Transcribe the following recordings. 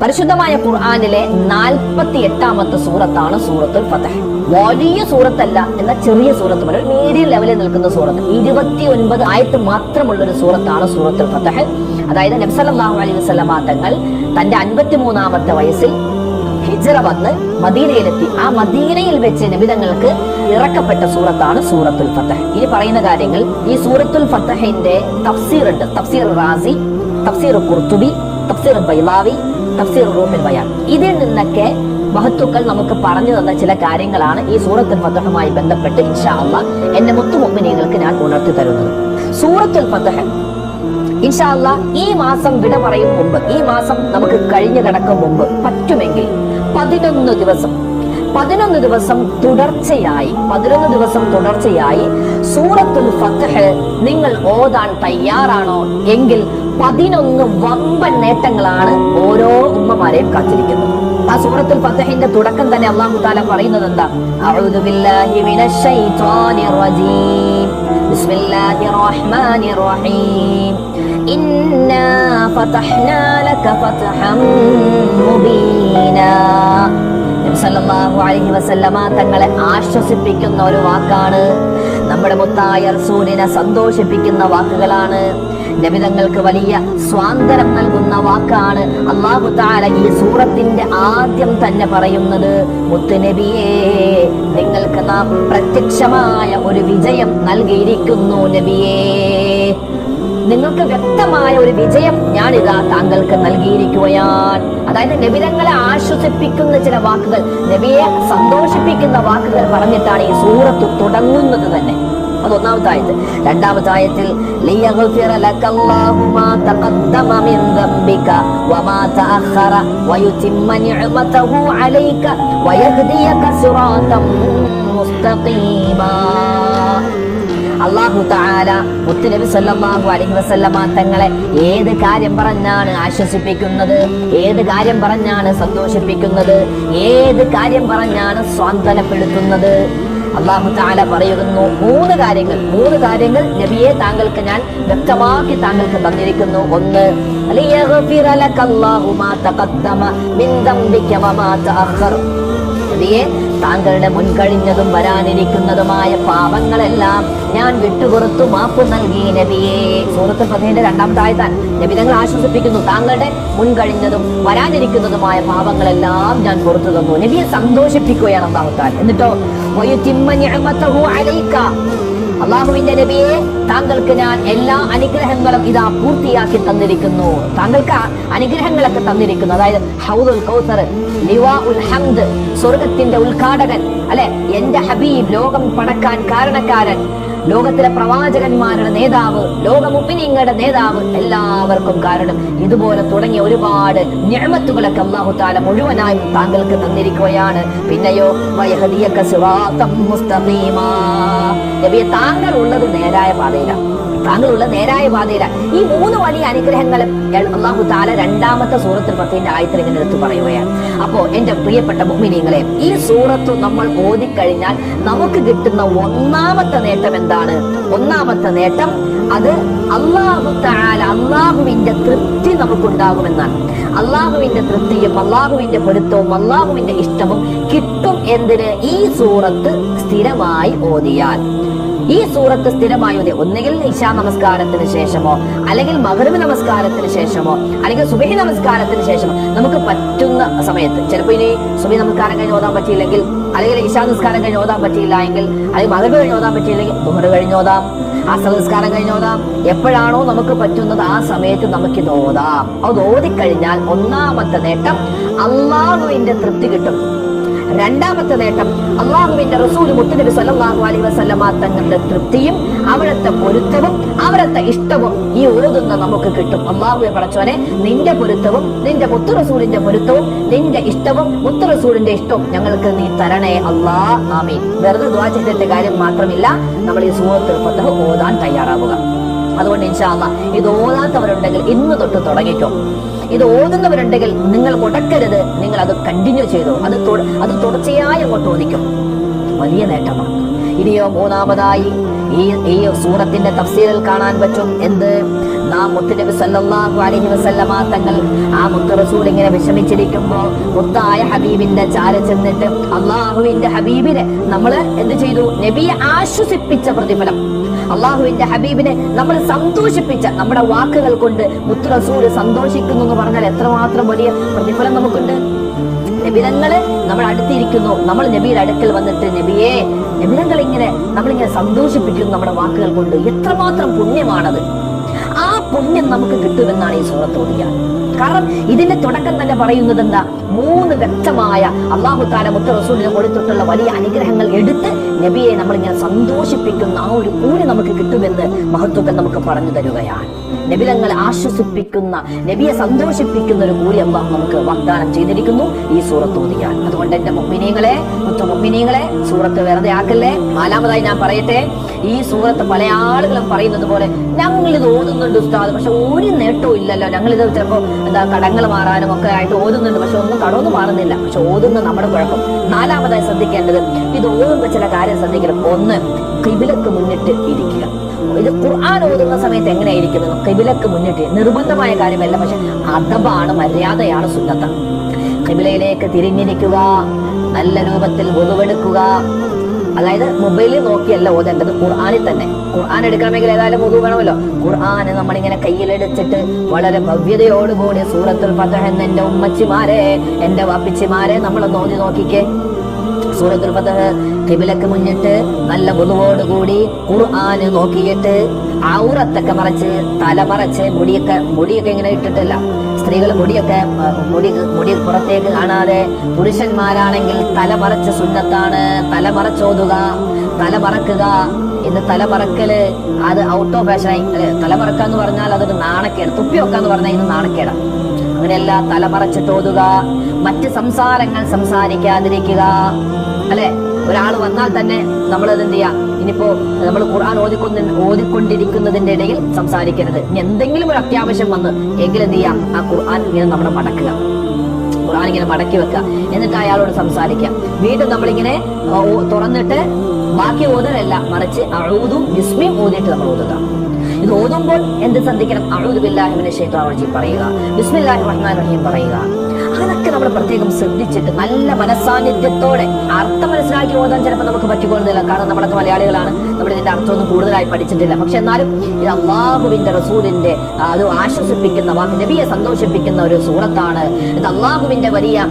പരിശുദ്ധമായ ഖുർആനിലെ 48ാമത്തെ സൂറത്താണ് സൂറത്തുൽ ഫതഹ്. വലിയ സൂറത്തല്ല, എന്നാൽ ചെറിയ സൂറത്ത് പോലെ മീഡിയം ലെവലിൽ നിൽക്കുന്ന സൂറത്ത്. 29 ആയത്ത് മാത്രമുള്ള ഒരു സൂറത്താണ് സൂറത്തുൽ ഫതഹ്. അതായത് നബി സല്ലല്ലാഹു അലൈഹി വസല്ലമ തങ്ങൾ തന്റെ 53ാമത്തെ വയസ്സിൽ ഹിജ്റ വന്ന് മദീനയിലെത്തി. ആ മദീനയിൽ വെച്ച് നബി തങ്ങൾക്ക് ഇറക്കപ്പെട്ട സൂറത്താണ് സൂറത്തുൽ ഫതഹ്. ഇനി പറയുന്ന കാര്യങ്ങൾ, ഈ സൂറത്തുൽ ഫതഹിന്റെ തഫ്സീർ ഉണ്ട്. തഫ്സീർ റാസി, തഫ്സീർ ഖുർത്തുബി, തഫ്സീർ ബൈളാവി, തഫ്സീർ റൂഹുൽ ബയാൻ. ഇതിൽ നിന്നൊക്കെ മഹത്തുക്കൾ നമുക്ക് പറഞ്ഞു തന്ന ചില കാര്യങ്ങളാണ് ഈ സൂറത്തുൽ ഫതഹുമായി ബന്ധപ്പെട്ട് ഇൻഷാ അല്ലാഹ് എന്റെ മുത്തുമുഅ്മിനീങ്ങൾക്ക് ഞാൻ ഉണർത്തി തരുന്നത്. സൂറത്തുൽ ഫതഹ് ഇൻഷാ അല്ലാഹ് ഈ മാസം വിട പറയും മുമ്പ്, ഈ മാസം നമുക്ക് കഴിഞ്ഞു കിടക്കും മുമ്പ് പറ്റുമെങ്കിൽ 11 ദിവസം തുടർച്ചയായി സൂറത്തുൽ ഫതഹ് നിങ്ങൾ ഓതാൻ തയ്യാറാണോ എങ്കിൽ 11 വമ്പൻ നേട്ടങ്ങളാണ് ഓരോ ഉമ്മമാരെയും കാത്തിരിക്കുന്നത്. ആ സൂറത്തുൽ ഫതഹിന്റെ തുടക്കം തന്നെ അല്ലാഹു തആല പറയുന്നത് എന്താ? അഊദു ബില്ലാഹി മിനശ് ശൈത്വാനിർ റജീം ബിസ്മില്ലാഹിർ റഹ്മാനിർ റഹീം ഇന്നാ ഫതഹ്നാ ലക ഫതഹൻ മുബീനാ. നബി സല്ലല്ലാഹു അലൈഹി വസല്ലമ തങ്ങളെ ആശ്വസിപ്പിക്കുന്ന ഒരു വാക്കാണ്. നമ്മുടെ മുത്തായ റസൂലിനെ സന്തോഷിപ്പിക്കുന്ന വാക്കുകളാണ്. നബി തങ്ങൾക്ക് വലിയ സ്വാതന്ത്ര്യം നൽകുന്ന വാക്കാണ്. അല്ലാഹു തആല ഈ സൂറത്തിന്റെ ആദ്യം തന്നെ പറയുന്നത്, മുത്തുനബിയേ, നിങ്ങൾക്ക് നാം പ്രത്യക്ഷമായ ഒരു വിജയം നൽകിയിരിക്കുന്നു. നബിയേ, നിങ്ങൾക്ക് വ്യക്തമായ ഒരു വിജയം ഞാനിതാ താങ്കൾക്ക് നൽകിയിരിക്കുകയാണ്. അതായത് നബിതങ്ങളെ ആശ്വസിപ്പിക്കുന്ന ചില വാക്കുകൾ, നബിയെ സന്തോഷിപ്പിക്കുന്ന വാക്കുകൾ പറഞ്ഞിട്ടാണ് ഈ സൂറത്ത് തുടങ്ങുന്നത് തന്നെ. അത് ഒന്നാമത്തെ ആയത്ത്. രണ്ടാമത്തെ ആയത്തിൽ ലിയഗ്ഫിറ ലകല്ലാഹു മാ തഖദ്ദമ മിൻ ദംബിക വമാ തഅഖറ വയുതിമ്മ നിഅമതഹു അലൈക വയഹ്ദിയക സിറാതൻ മുസ്തഖീമാ. അല്ലാഹു തആല മുത്തുനബി സല്ലല്ലാഹു അലൈഹി വസല്ലമ തങ്ങളെ ഏത് കാര്യം പറഞ്ഞാണ് ആശ്വസിപ്പിക്കുന്നത്, ഏത് കാര്യം പറഞ്ഞാണ് സന്തോഷിപ്പിക്കുന്നത്, ഏത് കാര്യം പറഞ്ഞാണ് സ്വാന്തനപ്പെടുത്തുന്നത്? അല്ലാഹു തആല പറയുന്നു, മൂന്ന് കാര്യങ്ങൾ നബിയെ താങ്കൾക്ക് ഞാൻ വ്യക്തമാക്കി താങ്കൾക്ക് തന്നിരിക്കുന്നു. ഒന്ന്, ലിയഗ്ഫിറ ലകല്ലാഹു മാ തഖദ്ദമ മിൻ ദംബിക വമാ തഅഖറ. നബിയെ, താങ്കളുടെ മുൻകഴിഞ്ഞതും വരാനിരിക്കുന്നതുമായ പാപങ്ങളെല്ലാം ഞാൻ വിട്ടുപുറത്തു മാപ്പ് നൽകി. നബിയെ, സൂറത്തുൽ ഫതഹിന്റെ 2ാമത്തെ ആയത്താണ്. നബി തങ്ങൾ ആശ്വസിപ്പിക്കുന്നു, താങ്കളുടെ മുൻകഴിഞ്ഞതും വരാനിരിക്കുന്നതുമായ പാപങ്ങളെല്ലാം ഞാൻ പുറത്തു തന്നു. നബിയെ സന്തോഷിപ്പിക്കുകയാണ് അല്ലാഹു തആല. എന്നിട്ടോ വയുതിമ്മ നിഅമതഹു അലൈക, അല്ലാഹുവിന്റെ നബിയെ, താങ്കൾക്ക് ഞാൻ എല്ലാ അനുഗ്രഹങ്ങളും ഇതാ പൂർത്തിയാക്കി തന്നിരിക്കുന്നു. താങ്കൾക്ക് അനുഗ്രഹങ്ങളൊക്കെ തന്നിരിക്കുന്നു. അതായത് ഹൗദുൽ കൗസർ, ലിവാഉൽ ഹംദ്, സ്വർഗത്തിന്റെ ഉദ്ഘാടകൻ, അല്ലെ, എന്റെ ഹബീബ്, ലോകം പടക്കാൻ കാരണക്കാരൻ, ലോകത്തിലെ പ്രവാചകന്മാരുടെ നേതാവ്, ലോക മുഅ്മിനീങ്ങളുടെ നേതാവ്, എല്ലാവർക്കും കാരണം, ഇതുപോലെ തുടങ്ങിയ ഒരുപാട് നിഅമത്തുകളൊക്കെ അല്ലാഹു തആല മുഴുവനായും താങ്കൾക്ക് തന്നിരിക്കുകയാണ്. പിന്നെയോ വയഹദിയക സിറാതൻ മുസ്തഖീമാ. നബിയെ, താങ്കൾ ഉള്ളത് നേരായ പാതയിലാണ്. ഈ 3 വലിയ അനുഗ്രഹങ്ങൾ അല്ലാഹു തആല 2ാമത്തെ സൂറത്തുൽ ഫതഹിന്റെ ആയത്തിൽ ഇങ്ങനെ എടുത്തു പറയുകയാണ്. അപ്പോ എന്റെ പ്രിയപ്പെട്ട മുഅ്മിനീങ്ങളെ, ഈ സൂറത്ത് നമ്മൾ ഓതിക്കഴിഞ്ഞാൽ നമുക്ക് കിട്ടുന്ന ഒന്നാമത്തെ നേട്ടം എന്താണ്? ഒന്നാമത്തെ നേട്ടം അത് അല്ലാഹു തആല, അല്ലാഹുവിന്റെ തൃപ്തി നമുക്കുണ്ടാകുമെന്നാണ്. അല്ലാഹുവിന്റെ തൃപ്തിയും അല്ലാഹുവിന്റെ പൊരുത്തവും അല്ലാഹുവിന്റെ ഇഷ്ടവും കിട്ടും. എന്തിന്? ഈ സൂറത്ത് സ്ഥിരമായി ഓതിയാൽ. ഈ സൂറത്ത് സ്ഥിരമായി ഒന്നുകിൽ ഇശാ നമസ്കാരത്തിന് ശേഷമോ, അല്ലെങ്കിൽ മഗ്രിബ് നമസ്കാരത്തിന് ശേഷമോ, അല്ലെങ്കിൽ സുബഹി നമസ്കാരത്തിന് ശേഷമോ, നമുക്ക് പറ്റുന്ന സമയത്ത്. ചിലപ്പോൾ ഇനി സുബഹി നമസ്കാരം കഴിഞ്ഞ് ഓതാൻ പറ്റിയില്ലെങ്കിൽ, അല്ലെങ്കിൽ ഇശാ നമസ്കാരം കഴിഞ്ഞ് ഓതാൻ പറ്റിയില്ല എങ്കിൽ, അല്ലെങ്കിൽ മഗ്രിബ് കഴിഞ്ഞ് ഓതാൻ പറ്റിയില്ലെങ്കിൽ ദുഹർ കഴിഞ്ഞ് ഓതാം, അസ്ർ നമസ്കാരം കഴിഞ്ഞ് ഓതാം. എപ്പോഴാണോ നമുക്ക് പറ്റുന്നത് ആ സമയത്ത് നമുക്കിത് ഓതാം. അത് ഓതിക്കഴിഞ്ഞാൽ ഒന്നാമത്തെ നേട്ടം അല്ലാഹുവിന്റെ തൃപ്തി കിട്ടും. 2ാമത്തെ നേട്ടം അല്ലാഹുവിന്റെ റസൂൽ മുത്തുനബി സല്ലല്ലാഹു അലൈഹി വസല്ലമ തങ്ങളുടെ തൃപ്തിയും അവിടുത്തെ പൊരുത്തവും അവിടുത്തെ ഇഷ്ടവും ഈ ഓതുന്ന നമുക്ക് കിട്ടും. അല്ലാഹുവേ പടച്ചോനെ, നിന്റെ പൊരുത്തവും നിന്റെ മുത്തു റസൂലിന്റെ പൊരുത്തവും നിന്റെ ഇഷ്ടവും മുത്തു റസൂലിന്റെ ഇഷ്ടവും ഞങ്ങൾക്ക് നീ തരണേ അല്ലാഹ്, ആമീൻ. വെറുതെ ദുആ ചെയ്തിട്ട് കാര്യം മാത്രമില്ല, നമ്മൾ ഈ സൂറത്തുൽ ഫതഹ് ഓതാൻ തയ്യാറാവുക. അതുകൊണ്ട് ഇൻഷാ അല്ലാഹ് ഇത് ഓതാത്തവരുണ്ടെങ്കിൽ ഇന്ന് തൊട്ട് തുടങ്ങിക്കോ. ഇത് ഓതുന്നവരുണ്ടെങ്കിൽ നിങ്ങൾ മുടക്കരുത്, നിങ്ങൾ അത് കണ്ടിന്യൂ ചെയ്തോ. അത് തുടർച്ചയായി അങ്ങോട്ട് ഓദിക്കും. വലിയ നേട്ടമാണ്. ഇനിയോ മൂന്നാമതായി ഈ സൂറത്തിന്റെ തഫ്സീറിൽ കാണാൻ പറ്റും എന്ത്? നാം മുത്തുനബി സല്ലല്ലാഹു അലൈഹി വസല്ലമ തങ്ങൾ ആ മുത്തു റസൂൽ ഇങ്ങനെ വിഷമിച്ചിരിക്കുമ്പോ മുത്തായ ഹബീബിന്റെ ചാര ചെന്നിട്ട് അള്ളാഹുവിന്റെ ഹബീബിനെ നമ്മൾ എന്ത് ചെയ്തു? നബിയെ ആശ്വസിപ്പിച്ച പ്രതിഫലം. അള്ളാഹുവിന്റെ ഹബീബിനെ നമ്മൾ സന്തോഷിപ്പിച്ച നമ്മുടെ വാക്കുകൾ കൊണ്ട് മുത്തു റസൂൽ സന്തോഷിക്കുന്നു എന്ന് പറഞ്ഞാൽ എത്രമാത്രം വലിയ പ്രതിഫലം നമുക്കുണ്ട്. നബിതങ്ങള് നമ്മൾ അടുത്തിരിക്കുന്നു, നമ്മൾ നബിയുടെ അടുക്കൽ വന്നിട്ട് നബിയെ, നബിതങ്ങൾ ഇങ്ങനെ നമ്മളിങ്ങനെ സന്തോഷിപ്പിക്കുന്നു നമ്മുടെ വാക്കുകൾ കൊണ്ട്. എത്രമാത്രം പുണ്യമാണത്! ആ പുണ്യം നമുക്ക് കിട്ടുമെന്നാണ് ഈ സൂറത്ത് ഓതിയാൽ. കാരണം ഇതിന്റെ തുടക്കം തന്നെ പറയുന്നത് എന്താ? 3 വ്യക്തമായ അല്ലാഹു തആല മുത്ത് റസൂലിനെ കൊടുത്തിട്ടുള്ള വലിയ അനുഗ്രഹങ്ങൾ എടുത്ത് നബിയെ നമ്മളിങ്ങനെ സന്തോഷിപ്പിക്കുന്ന ആ ഒരു കൂലി നമുക്ക് കിട്ടുമെന്ന് മഹത്വങ്ങൾ നമുക്ക് പറഞ്ഞു തരുകയാണ്. നബിതങ്ങളെ ആശ്വസിപ്പിക്കുന്ന, നബിയെ സന്തോഷിപ്പിക്കുന്ന ഒരു കൂലി അല്ലാഹു നമുക്ക് വാഗ്ദാനം ചെയ്തിരിക്കുന്നു ഈ സൂറത്ത് ഓതിയാൽ. അതുകൊണ്ട് എന്റെ മുഅ്മിനീങ്ങളെ, മുഅ്മിനീങ്ങളെ, സൂറത്ത് വെറുതെ ആക്കല്ലേ. 4-മതായി ഞാൻ പറയട്ടെ, ഈ സൂറത്ത് പല ആളുകളും പറയുന്നത് പോലെ ഞങ്ങൾ ഇത് ഓതുന്നുണ്ട് ഉസ്താദ്, പക്ഷെ ഒരു നേട്ടവും ഇല്ലല്ലോ. ഞങ്ങളിത് ചിലപ്പോൾ കടങ്ങൾ മാറാനും ഒക്കെ ആയിട്ട് ഓതുന്നുണ്ട്, പക്ഷെ ഒന്നും കടമൊന്നും മാറുന്നില്ല. പക്ഷെ ഓതുന്ന നമ്മുടെ കുഴപ്പം. 4-മതായി ശ്രദ്ധിക്കേണ്ടത്, ഇത് ഓതുന്ന ചില കാര്യം ശ്രദ്ധിക്കണം. 1, ഖിബിലക്ക് മുന്നിട്ട് ഇരിക്കുക. ഇത് ഖുർആൻ ഓതുന്ന സമയത്ത് എങ്ങനെയായിരിക്കുന്നത്? ഖിബിലക്ക് മുന്നിട്ട്. നിർബന്ധമായ കാര്യമല്ല, പക്ഷെ അദബാണ്, മര്യാദയാണ്, സുന്നത്താണ്. ഖിബിലയിലേക്ക് തിരിഞ്ഞിരിക്കുക, നല്ല രൂപത്തിൽ വുദുവെടുക്കുക. അതായത് മൊബൈലിൽ നോക്കിയല്ല ഓതേണ്ടത്, ഖുർആനിൽ തന്നെ. ഖുർആൻ എടുക്കണമെങ്കിൽ ഏതായാലും വുദു വേണമല്ലോ. ഖുർആന് നമ്മളിങ്ങനെ കയ്യിലെടുത്തിട്ട് വളരെ ഭവ്യതയോടുകൂടി സൂറത്തുൽ ഫത്ഹ് എന്ന എന്റെ ഉമ്മച്ചിമാരെ, എന്റെ വാപ്പിച്ചിമാരെ നമ്മളൊന്ന് ഓതി നോക്കിക്കേ. സൂറത്തുൽ ഫത്ഹ് ഖിബിലക്ക് മുന്നിട്ട് നല്ല വുദുവോടുകൂടി ഖുർആന് നോക്കിയിട്ട് ഔറത്തൊക്കെ മറച്ച്, തലമറച്ച്, മുടിയൊക്കെ ഇങ്ങനെ ഇട്ടിട്ടില്ല. സ്ത്രീകൾ മുടി പുറത്തേക്ക് കാണാതെ, പുരുഷന്മാരാണെങ്കിൽ തലമറച്ച് സുന്നത്താണ്. തലമറച്ചോതുക, തലമറക്കുക. ഇന്ന് തലമറക്കല് അത് ഔട്ട് ഓഫ് ഫാഷനായി. തലമറക്കാന്ന് പറഞ്ഞാൽ അതൊരു നാണക്കേട്. തുപ്പി വെക്കാന്ന് പറഞ്ഞാൽ ഇന്ന് നാണക്കേടാണ്. അങ്ങനെയല്ല, തലമറച്ചിട്ടോതുക. മറ്റ് സംസാരങ്ങൾ സംസാരിക്കാതിരിക്കുക. അല്ലെ, ഒരാൾ വന്നാൽ തന്നെ നമ്മൾ എന്ത് ചെയ്യാ? ഇനിയിപ്പോ നമ്മൾ ഖുർആൻ ഓതിക്കൊണ്ടിരിക്കുന്നതിന്റെ ഇടയിൽ സംസാരിക്കരുത്. ഇനി എന്തെങ്കിലും ഒരു അത്യാവശ്യം വന്ന് എങ്കിലും എന്ത് ചെയ്യാം? ആ ഖുർആൻ ഇങ്ങനെ നമ്മൾ മടക്കുക, ഖുർആൻ ഇങ്ങനെ മടക്കി വെക്കുക, എന്നിട്ട് അയാളോട് സംസാരിക്കാം. വീണ്ടും നമ്മളിങ്ങനെ തുറന്നിട്ട് ബാക്കി ഓതലല്ല, മറിച്ച് അഊദും ബിസ്മിയും ഓതിയിട്ട് നമ്മൾ ഓതുക. ഇത് ഓതുമ്പോൾ എന്ത് ശ്രദ്ധിക്കണം? അഊദു ബില്ലാഹി മിനശ് ശൈത്വാനിർ റജീം പറയുക, ബിസ്മില്ലാഹിർ റഹ്മാനിർ റഹീം പറയുക. അതൊക്കെ നമ്മൾ പ്രത്യേകം ശ്രദ്ധിച്ചിട്ട് നല്ല മനസാന്നിധ്യത്തോടെ അർത്ഥം മനസ്സിലാക്കി ഓതാൻ ചിലപ്പോൾ നമുക്ക് പറ്റിക്കൊള്ളുന്നില്ല. കാരണം നമ്മളൊക്കെ മലയാളികളാണ്, നമ്മൾ ഇതിന്റെ അർത്ഥമൊന്നും കൂടുതലായി പഠിച്ചിട്ടില്ല. പക്ഷെ എന്നാലും ഇത് അള്ളാഹുവിന്റെ റസൂലിന്റെ അത് ആശ്വസിപ്പിക്കുന്ന, നബിയെ സന്തോഷിപ്പിക്കുന്ന ഒരു സൂറത്താണ്. ഇത് അള്ളാഹുവിന്റെ വലിയ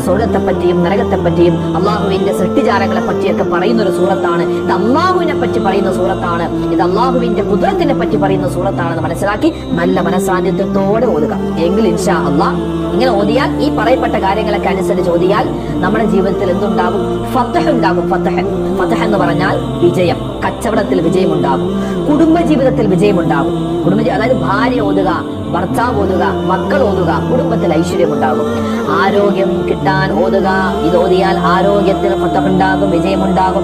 സ്വർഗ്ഗത്തെ പറ്റിയും നരകത്തെ പറ്റിയും അള്ളാഹുവിന്റെ സൃഷ്ടിജാലങ്ങളെ പറ്റിയൊക്കെ പറയുന്ന ഒരു സൂറത്താണ്. ഇത് അള്ളാഹുവിനെ പറ്റി പറയുന്ന സൂറത്താണ്. ഇത് അള്ളാഹുവിന്റെ ഖുദ്റത്തിനെ പറ്റി പറയുന്ന സൂറത്താണെന്ന് മനസ്സിലാക്കി നല്ല മനസാന്നിധ്യത്തോടെ ഓതുക. എങ്കിൽ ഇൻഷാ അള്ളാഹ് ഇങ്ങനെ ഓതിയാൽ, ഈ പറയപ്പെട്ട കാര്യങ്ങളൊക്കെ അനുസരിച്ച് ഓതിയാൽ നമ്മുടെ ജീവിതത്തിൽ എന്തുണ്ടാകും? ഫത്ഹ് ഉണ്ടാകും. ഫത്ഹ് എന്ന് പറഞ്ഞാൽ വിജയം. കച്ചവടത്തിൽ വിജയമുണ്ടാകും, കുടുംബജീവിതത്തിൽ വിജയമുണ്ടാകും. അതായത് ഭാര്യ ഓതുക, ഭർത്താവ് ഓതുക, മക്കൾ ഓതുക, കുടുംബത്തിൽ ഐശ്വര്യമുണ്ടാകും. ആരോഗ്യം കിട്ടാൻ ഓതുക. ഇത് ഓതിയാൽ ആരോഗ്യത്തിൽ ഫത്ഹ് ഉണ്ടാകും, വിജയമുണ്ടാകും.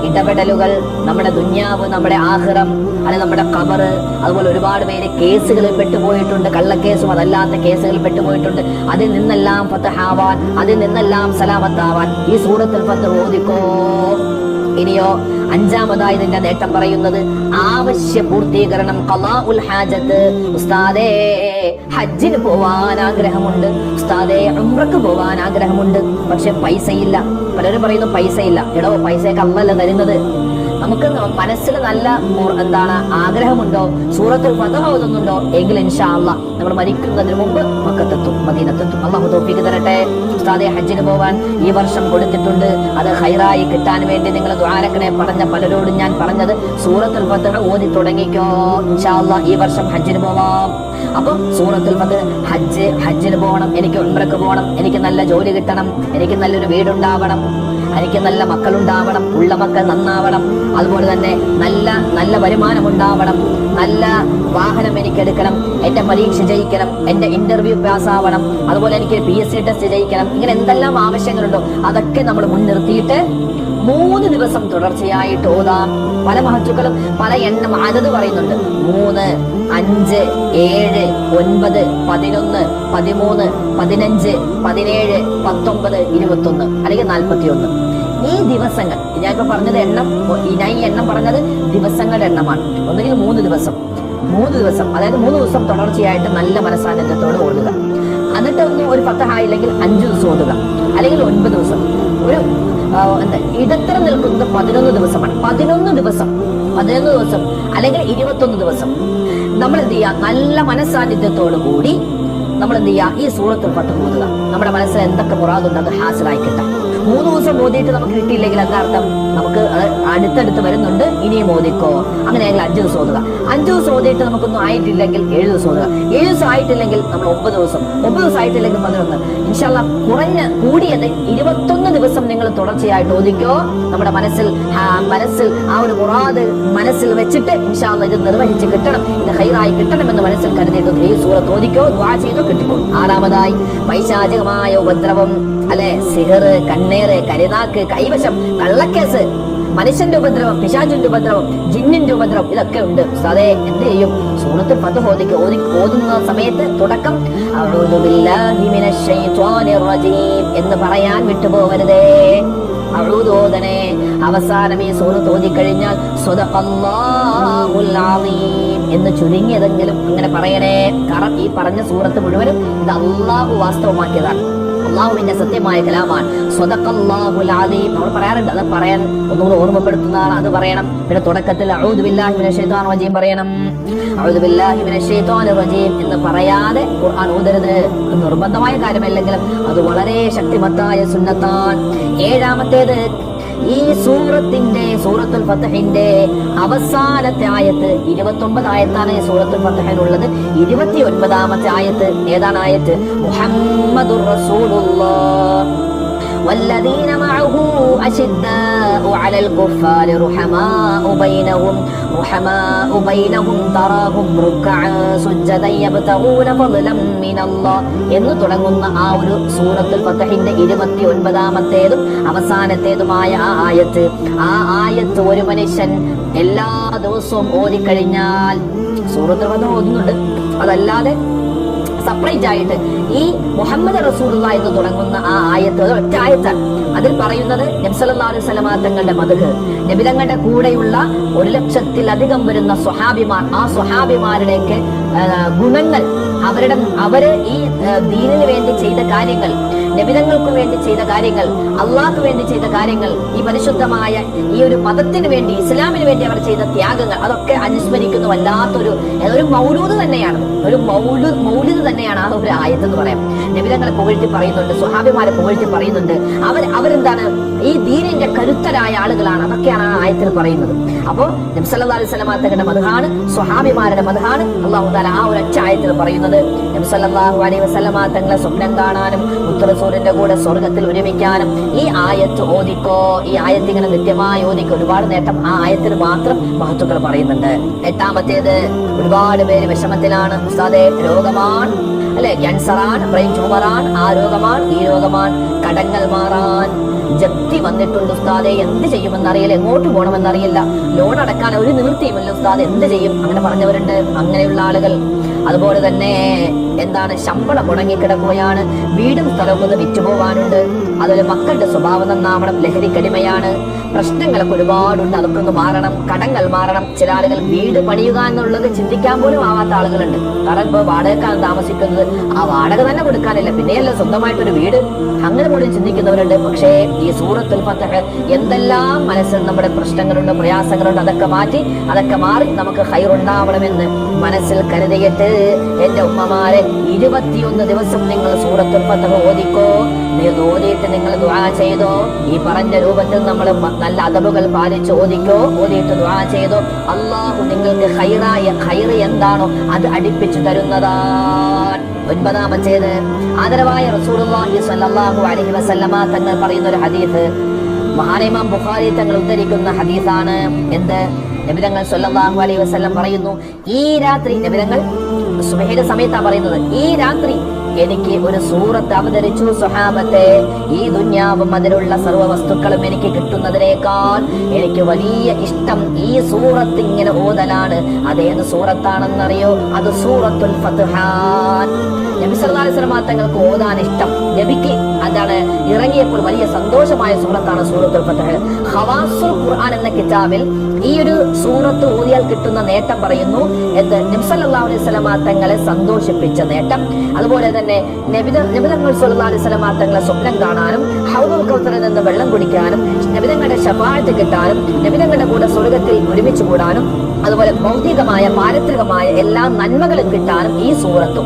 ഇടപെടലുകൾ, നമ്മുടെ ദുന്യാവ്, നമ്മുടെ ആഖിറം, അല്ലെങ്കിൽ നമ്മുടെ ഖബർ. അതുപോലെ ഒരുപാട് പേര് കേസുകളിൽ പെട്ടുപോയിട്ടുണ്ട്, കള്ളക്കേസും അതല്ലാത്ത കേസുകളിൽ പെട്ടുപോയിട്ടുണ്ട്. അതിൽ നിന്നെല്ലാം ഫത്ഹാവാൻ, അതിൽ നിന്നെല്ലാം സലാമത്താവാൻ ഈ സൂറത്തുൽ ഫത്ഹ് ഓതിക്കോ. ഇനിയോ 5-മതായി ഇതിന്റെ നേട്ടം പറയുന്നത് ആവശ്യ പൂർത്തീകരണം, ഖളാഉൽ ഹാജത്ത്. ഉസ്താദേ, ഹജ്ജിന് പോവാൻ ആഗ്രഹമുണ്ട്, ഉസ്താദേ ഉംറക്ക് പോവാൻ ആഗ്രഹമുണ്ട്, പക്ഷെ പൈസയില്ല. പലരും പറയുന്നു പൈസയില്ല. എടോ, പൈസയൊക്കെ അള്ളല്ല തരുന്നത്. നമുക്ക് മനസ്സിൽ നല്ല ആഗ്രഹമുണ്ടോ, സൂറത്തുൽ ഫത്ഹ് ഓതുന്നുണ്ടോ, എങ്കിൽ ഇൻഷാ അല്ലാഹ് നമ്മൾ മരിക്കുന്നതിന് മുമ്പ് മക്കത്തെത്തും, മദീനത്തെത്തും. അല്ലാഹു തൗഫീഖ് തരട്ടെ. ഉസ്താദെ, ഹജ്ജിന് പോവാൻ ഈ വർഷം കൊടുത്തിട്ടുണ്ട്, അത് ഖൈറായി കിട്ടാൻ വേണ്ടി നിങ്ങൾ ദുആരക്കണേ. പറഞ്ഞ പലരോടും ഞാൻ പറഞ്ഞത് സൂറത്തുൽ ഫത്ഹ് ഓതി തുടങ്ങിക്കോ, ഇൻഷാ അല്ലാഹ് ഈ വർഷം ഹജ്ജിന് പോവാം. അപ്പം സൂറത്തുൽ ഫത്ഹ്, ഹജ്ജിന് പോകണം, എനിക്ക് ഉംറക്ക് പോകണം, എനിക്ക് നല്ല ജോലി കിട്ടണം, എനിക്ക് നല്ലൊരു വീടുണ്ടാവണം, എനിക്ക് നല്ല മക്കളുണ്ടാവണം, ഉള്ള മക്കൾ നന്നാവണം, അതുപോലെ തന്നെ നല്ല വരുമാനം ഉണ്ടാവണം, നല്ല വാഹനം എനിക്ക് എടുക്കണം, എന്റെ പരീക്ഷ ജയിക്കണം, എന്റെ ഇന്റർവ്യൂ പാസ്സാവണം, അതുപോലെ എനിക്ക് PSC ടെസ്റ്റ് ജയിക്കണം. ഇങ്ങനെ എന്തെല്ലാം ആവശ്യങ്ങളുണ്ടോ അതൊക്കെ നമ്മൾ മുൻനിർത്തിയിട്ട് 3 ദിവസം തുടർച്ചയായിട്ട് ഓതാം. പല മഹത്തുക്കളും പല എണ്ണം അതത് പറയുന്നുണ്ട്. 3, 5, 7, 9, 11, 13, 15, 17, 19, 21 അല്ലെങ്കിൽ 41. ഈ ദിവസങ്ങൾ ഞാനിപ്പോ പറഞ്ഞത് എണ്ണം, ഈ എണ്ണം പറഞ്ഞത് ദിവസങ്ങളുടെ എണ്ണമാണ്. ഒന്നുകിൽ 3 ദിവസം, 3 ദിവസം, അതായത് 3 ദിവസം തുടർച്ചയായിട്ട് നല്ല മനസ്സാന്നിധ്യത്തോടെ ഓതുക. എന്നിട്ട് ഒന്നും ഒരു ഫത്തഹായില്ലെങ്കിൽ 5 ദിവസം ഓതുക, അല്ലെങ്കിൽ 9 ദിവസം. ഒരു ഇടത്തരം നിൽക്കുന്നത് 11 ദിവസമാണ്. 11 ദിവസം അല്ലെങ്കിൽ 21 ദിവസം നമ്മൾ എന്ത് ചെയ്യുക? നല്ല മനസ്സാന്നിധ്യത്തോടു കൂടി നമ്മൾ എന്ത് ചെയ്യുക? ഈ സൂറത്തുൽ ഫത്ഹ് ഓതുക. നമ്മുടെ മനസ്സിൽ എന്തൊക്കെ മുറാദുണ്ട് അത് ഹാസിലായി കിട്ടാം. 3 ദിവസം ഓതിയിട്ട് നമുക്ക് കിട്ടിയില്ലെങ്കിൽ എന്താ അർത്ഥം? നമുക്ക് അടുത്തടുത്ത് വരുന്നുണ്ട്, ഇനിയും ഓതിക്കോ. അങ്ങനെയാണെങ്കിൽ 5 ദിവസം ഓതുക. 5 ദിവസം ഓതിയിട്ട് നമുക്കൊന്നും ആയിട്ടില്ലെങ്കിൽ 7 ദിവസം ഓതുക. 7 ദിവസം ആയിട്ടില്ലെങ്കിൽ നമ്മൾ 9 ദിവസം, 9 ദിവസം ആയിട്ടില്ലെങ്കിൽ 11. ഇൻഷാല്ലാ കൂടിയത് 21 ദിവസം നിങ്ങൾ തുടർച്ചയായിട്ട് ഓതിക്കോ. നമ്മുടെ മനസ്സിൽ ആ ഒരു മുറാദ് മനസ്സിൽ വെച്ചിട്ട് ഇൻഷാല്ലാ ഇത് നിർവഹിച്ച് കിട്ടണം, ഇത് ഹൈറായി കിട്ടണമെന്ന് മനസ്സിൽ കരുതിയിട്ട് ഈ സൂറത്ത് ഓതിക്കോ, ദുആ ചെയ്തോ കിട്ടിക്കോ. 6ാമതായി പൈശാചികമായ ഉപദ്രവം, അല്ലെ, സിഹർ, കണ്ണേറ്, കരിനാക്ക്, കൈവശം, കള്ളക്കേസ്, മനുഷ്യന്റെ ഉപദ്രവം, പിശാചിന്റെ ഉപദ്രവം, ജിന്നിന്റെ ഉപദ്രവം, ഇതൊക്കെ ഉണ്ട്. അതെ, എന്ത് ചെയ്യും? സൂറത്തുൽ ഫത്ഹ് ഓതുന്ന സമയത്ത് തുടക്കം അഊദു ബില്ലാഹി മിനശ് ശൈത്വാനിർ റജീം എന്ന് പറയാൻ വിട്ടുപോകരുതേ. അഊദു ഓതണേ. അവസാനം ഈ സൂറത്ത് ഓതിക്കഴിഞ്ഞാൽ സ്വദഖല്ലാഹുൽ അളീം എന്ന് ചുരുങ്ങിയതെങ്കിലും അങ്ങനെ പറയണേ. കാരണം ഈ പറഞ്ഞ സൂറത്ത് മുഴുവനും ഇത് അല്ലാഹു വാസ്തവമാക്കിയതാണ്, അള്ളാഹുവിന്റെ സത്യമായ കലാമാണ്. സ്വദഖല്ലാഹുൽ അലീം നമ്മൾ പറയാറുണ്ട്, അത് പറയാൻ ഒന്നുകൂടി ഓർമ്മപ്പെടുത്തുന്നതാണ്, അത് പറയണം. പിന്നെ തുടക്കത്തിൽ അഊദു ബില്ലാഹി മിനശ് ശൈത്വാനിർ റജീം പറയണം. അഊദു ബില്ലാഹി മിനശ് ശൈത്വാനിർ റജീം എന്ന് പറയാതെ ഖുർആൻ ഓതരുത്. നിർബന്ധമായ കാര്യമല്ലെങ്കിലും അത് വളരെ ശക്തിമത്തായ സുന്നത്താണ്. 7ാമത്തേത്, ഈ സൂറത്തുൽ ഫത്ഹിന്റെ അവസാനത്തെ ആയത്ത് 29 ആയത്താണ് ഈ സൂറത്തുൽ ഫത്ഹിനുള്ളത്. 29ാമത്തെ ആയത്ത് ഏതാണ്? ആയത്ത് മുഹമ്മദുർ റസൂലുള്ളാഹ് والذين معه أشداء على الكفار رحماء بينهم تراهم ركعا سجدا يبتغون فضلا من الله എന്ന് തുടങ്ങുന്ന ആ ഒരു സൂറത്തുൽ ഫത്ഹിന്റെ 29ാമത്തേതും അവസാനത്തേതുമായ ആ ആയത്ത് ഒരു മനുഷ്യൻ എല്ലാ ദിവസവും ഓതിക്കഴിഞ്ഞാൽ, സൂറത്തുൽ ഫത്ഹ് ഓതുന്നുണ്ട്, അതല്ലാതെ സെപ്പറേറ്റ് ആയിട്ട് ഈ മുഹമ്മദ് റസൂലുള്ളാഹി എന്ന് തുടങ്ങുന്ന ആ ആയത്ത് ഒറ്റ ആയത്താണ്. അതിൽ പറയുന്നത് നബി സല്ലല്ലാഹു അലൈഹി വസല്ലമ തങ്ങളുടെ മദ്ഹ്, നബി തങ്ങളുടെ കൂടെയുള്ള 1,00,000-ലധികം വരുന്ന സ്വഹാബിമാർ, ആ സ്വഹാബിമാരുടെയൊക്കെ ഗുണങ്ങൾ, അവര് ഈ ദീനിന് വേണ്ടി ചെയ്ത കാര്യങ്ങൾ, നബിതങ്ങൾക്ക് വേണ്ടി ചെയ്ത കാര്യങ്ങൾ, അള്ളാഹ്ക്ക് വേണ്ടി ചെയ്ത കാര്യങ്ങൾ, ഈ പരിശുദ്ധമായ ഈ ഒരു മതത്തിന് വേണ്ടി, ഇസ്ലാമിന് വേണ്ടി അവർ ചെയ്ത ത്യാഗങ്ങൾ, അതൊക്കെ അനുസ്മരിക്കുന്ന വല്ലാത്തൊരു മൗലൂദ് തന്നെയാണ്, ഒരു മൗലിദ് തന്നെയാണ് ആ ഒരു ആയത്ത് എന്ന് പറയാം. നബിതങ്ങളെ പുകഴ്ത്തി പറയുന്നുണ്ട്, സ്വഹാബിമാരെ പുകഴ്ത്തി പറയുന്നുണ്ട്. അവരെന്താണ്? ഈ ദീനിന്റെ കരുത്തരായ ആളുകളാണ്. അതൊക്കെയാണ് ആ ആയത്തിൽ പറയുന്നത്. അപ്പോ നബി സല്ലല്ലാഹു അലൈഹി വസല്ലമ തങ്ങളുടെ മദ്ഹാണ്, സ്വഹാബിമാരുടെ മദ്ഹാണ് അല്ലാഹു തആല ആ ഒരു ഒറ്റ ആയത്തിൽ പറയുന്നത്. നബി സല്ലല്ലാഹു അലൈഹി വസല്ലമ തങ്ങളെ സ്വപ്നം കാണാനും മുത്തറസൂലിന്റെ കൂടെ സ്വർഗത്തിൽ ഒരുമിക്കാനും ഈ ആയത്ത് ഓദിക്കോ. ഈ ആയത്ത് ഇങ്ങനെ നിത്യമായി ഓദിക്കോ. ഒരുപാട് നേട്ടം ആ ആയത്തിന് മാത്രം മഹത്തുക്കൾ പറയുന്നുണ്ട്. 8ാമത്തേത്, ഒരുപാട് പേര് വിഷമത്തിലാണ്. ഉസ്താദേ, രോഗമാണ്, അല്ലെ, ക്യാൻസറാണ്, ബ്രെയിൻ ട്യൂമറാണ്, ആ രോഗമാണ്, ഈ രോഗമാണ്, കടങ്ങൾ മാറാൻ ജപ്തി വന്നിട്ടുണ്ട് ഉസ്താദെ, എന്ത് ചെയ്യുമെന്നറിയില്ല, എങ്ങോട്ട് പോകണമെന്നറിയില്ല, ലോൺ അടക്കാൻ ഒരു നിവൃത്തിയുമില്ല ഉസ്താദ്, എന്ത് ചെയ്യും? അങ്ങനെ പറഞ്ഞവരുണ്ട്. അങ്ങനെയുള്ള ആളുകൾ, അതുപോലെ തന്നെ എന്താണ്, ശമ്പളം മുടങ്ങിക്കിടക്കുകയാണ്, വീടും സ്ഥലവും ഒന്ന് വിറ്റുപോകാനുണ്ട്, അതുപോലെ മക്കളുടെ സ്വഭാവം നന്നാവണം, ലഹരിക്കടിമയാണ്, പ്രശ്നങ്ങളൊക്കെ ഒരുപാടുണ്ട്, അതൊക്കെ ഒന്ന് മാറണം, കടങ്ങൾ മാറണം. ചില ആളുകൾ വീട് പണിയുക എന്നുള്ളത് ചിന്തിക്കാൻ പോലും ആവാത്ത ആളുകളുണ്ട്. കാരണം ഇപ്പോൾ വാടകക്കാണ് താമസിക്കുന്നത്, ആ വാടക തന്നെ കൊടുക്കാനില്ല, പിന്നെയല്ല സ്വന്തമായിട്ടൊരു വീട്, അങ്ങനെ പോലും ചിന്തിക്കുന്നവരുണ്ട്. പക്ഷേ ഈ സൂറത്തുൽ ഫത്ഹ് എന്തെല്ലാം മനസ്സിൽ നമ്മുടെ പ്രശ്നങ്ങളുണ്ട്, പ്രയാസങ്ങളുണ്ട്, അതൊക്കെ മാറി നമുക്ക് ഖൈറുണ്ടാവണമെന്ന് മനസ്സിൽ കരുതിയിട്ട് എന്റെ ഉമ്മമാരെ 21 ദിവസം നിങ്ങൾ സൂറത്തുൽ ഫത്ഹ് ഓദിക്കോ. ഓതിയിട്ട് നിങ്ങൾ ദുആ ചെയ്തോ. ഈ പറഞ്ഞ രൂപത്തിൽ നമ്മൾ നല്ല അദബുകൾ പാലിച്ച് ഓതിയിട്ട് ദുആ ചെയ്തോ. അല്ലാഹു നിങ്ങൾക്ക് ഖൈർ എന്താണോ അത് അടുപ്പിച്ചു തരുന്നതാണ്. 9ാമത്തേത്, ആദരവായ റസൂലുള്ളാഹി സ്വല്ലല്ലാഹു അലൈഹി വസല്ലമ തങ്ങൾ പറയുന്ന ഒരു ഹദീസ്, മഹാനായ ഇമാം ബുഖാരി തങ്ങൾ ഉദ്ധരിക്കുന്ന ഹദീസാണ്. എന്ത്? നബി തങ്ങൾ സ്വല്ലല്ലാഹു അലൈഹി വസല്ലം പറയുന്നു, ഈ രാത്രി, നബി തങ്ങൾ സുബഹിയുടെ സമയത്താണ് പറയുന്നത്, ഈ രാത്രി എനിക്ക് ഒരു സൂറത്ത് അവതരിച്ചു സ്വഹാബത്തെ. ഈ ദുന്യാവും അതിലുള്ള സർവ്വ വസ്തുക്കളും എനിക്ക് കിട്ടുന്നതിനേക്കാൾ എനിക്ക് വലിയ ഇഷ്ടം ഈ സൂറത്ത് ഇങ്ങനെ ഓതലാണ്. അതേത് സൂറത്താണെന്നറിയോ? അത് സൂറത്തുൽ ഫത്ഹാൻ. നബി സല്ലല്ലാഹു അലൈഹി വസല്ലം തങ്ങൾക്ക് ഓതാൻ ഇഷ്ടം, നബിക്ക് അതാണ് ഇറങ്ങിയപ്പോൾ വലിയ സന്തോഷമായ സൂറത്താണ് സൂറത്തുൽ ഫത്ഹ്. ഖവാസുൽ ഖുർആൻ എന്ന കിതാബിൽ ഈ ഒരു സൂറത്ത് ഓതിയാൽ കിട്ടുന്ന നേട്ടം പറയുന്നു. നബി സല്ലല്ലാഹു അലൈഹി വസല്ലമ തങ്ങളെ സന്തോഷിപ്പിച്ച നേട്ടം, അതുപോലെ തന്നെ നബിതങ്ങൾ സല്ലല്ലാഹു അലൈഹി വസല്ലമ തങ്ങളെ സ്വപ്നം കാണാനും ഹൗദുൽ കൗസറിൽ നിന്ന് വെള്ളം കുടിക്കാനും നബിതങ്ങളുടെ ശഫാഅത്ത് കിട്ടാനും നബിതങ്ങളുടെ കൂടെ സ്വർഗ്ഗത്തിൽ ഒരുമിച്ച് കൂടാനും അതുപോലെ ഭൗതികമായ പാരത്രികമായ എല്ലാ നന്മകളും കിട്ടാനും ഈ സൂറത്ത്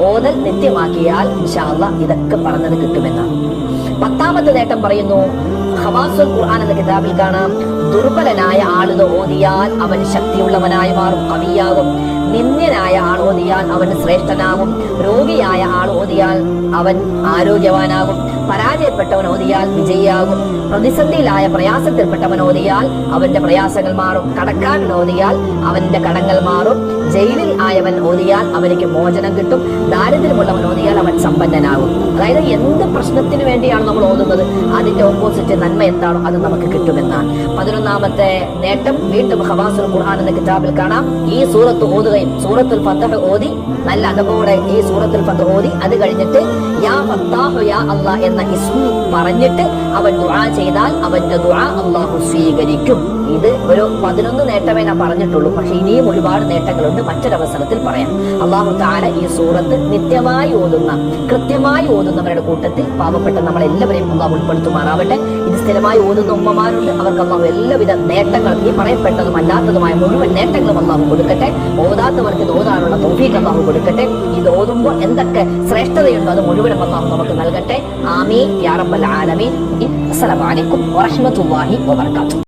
ഓതൽ നിത്യമാക്കിയാൽ ഇൻഷാ അല്ലാഹ് ഇതൊക്കെ പറഞ്ഞത് കിട്ടുമെന്നാണ്. 10ാമത്തെ നേട്ടം പറയുന്നു. ഖവാസുൽ ഖുർആൻ എന്ന കിതാബിൽ കാണാം, ദുർബലനായ ആളുകൾ ഓതിയാൽ അവൻ ശക്തിയുള്ളവനായി മാറും, കവിയാകും. നിന്ദ്യനായ ആൾ ഓതിയാൽ അവൻ ശ്രേഷ്ഠനാകും. രോഗിയായ ആൾ ഓതിയാൽ അവൻ ആരോഗ്യവാനാകും. പരാജയപ്പെട്ടവൻ ഓതിയാൽ വിജയിയാകും. പ്രതിസന്ധിയിലായ പ്രയാസത്തിൽപ്പെട്ടവൻ ഓതിയാൽ അവന്റെ പ്രയാസങ്ങൾ മാറും. കടക്കാരൻ ഓതിയാൽ അവന്റെ കടങ്ങൾ മാറും. ജയിലിൽ ആയവൻ ഓതിയാൽ അവനിക്ക് മോചനം കിട്ടും. ദാരിദ്ര്യമുള്ളവൻ ഓതിയാൽ അവൻ സമ്പന്നനാകും. അതായത് എന്ത് പ്രശ്നത്തിന് വേണ്ടിയാണ് നമ്മൾ ഓതുന്നത്, അതിന്റെ ഓപ്പോസിറ്റ് നന്മ എന്താണോ അത് നമുക്ക് കിട്ടുമെന്നാണ്. 11ാമത്തെ നേട്ടം വീണ്ടും ഖവാസുൽ ഖുർആൻ എന്ന കിതാബിൽ കാണാം. ഈ സൂറത്ത് ഓതുകയും സൂറത്തുൽ ഫത്ഹ് ഓതി നല്ല അതോടെ ഈ സൂറത്തുൽ ഫത്ഹ് ഓതി അത് കഴിഞ്ഞിട്ട് യാ ഫത്താഹു യാ അല്ലാഹ് എന്ന ഇസ്മു പറഞ്ഞിട്ട് അവൻ ദുആ ചെയ്താൽ അവന്റെ ദുആ അല്ലാഹു സ്വീകരിക്കും. ഇത് ഒരു 11 നേട്ടമേ ഞാൻ പറഞ്ഞിട്ടുള്ളൂ. പക്ഷെ ഇനിയും ഒരുപാട് നേട്ടങ്ങളുണ്ട്, മറ്റൊരവസരത്തിൽ പറയാം. അല്ലാഹു തആല ഈ സൂറത്ത് നിത്യമായി ഓതുന്ന കൃത്യമായി ഓതുന്നവരുടെ കൂട്ടത്തിൽ പാവപ്പെട്ട നമ്മളെല്ലാവരെയും അല്ലാഹു ഉൾപ്പെടുത്തുമാറാവട്ടെ. ഇത് സ്ഥിരമായി ഓതുന്ന ഉമ്മമാരുണ്ട്, അവർക്ക് അല്ലാഹു എല്ലാവിധ നേട്ടങ്ങളും ഈ പറയപ്പെട്ടതും അല്ലാത്തതുമായ മുഴുവൻ നേട്ടങ്ങളും അല്ലാഹു കൊടുക്കട്ടെ. ഓതാത്തവർക്ക് ഇത് ഓതാനുള്ള തൗഫീഖ് അല്ലാഹു കൊടുക്കട്ടെ. ഇത് ഓതുമ്പോൾ എന്തൊക്കെ ശ്രേഷ്ഠതയുണ്ടോ അത് മുഴുവനും അല്ലാഹു നമുക്ക് നൽകട്ടെ. ആമീൻ യാ റബ്ബൽ ആലമീൻ. അസ്സലാമു അലൈക്കും വറഹ്മത്തുള്ളാഹി വബറകാതുഹു.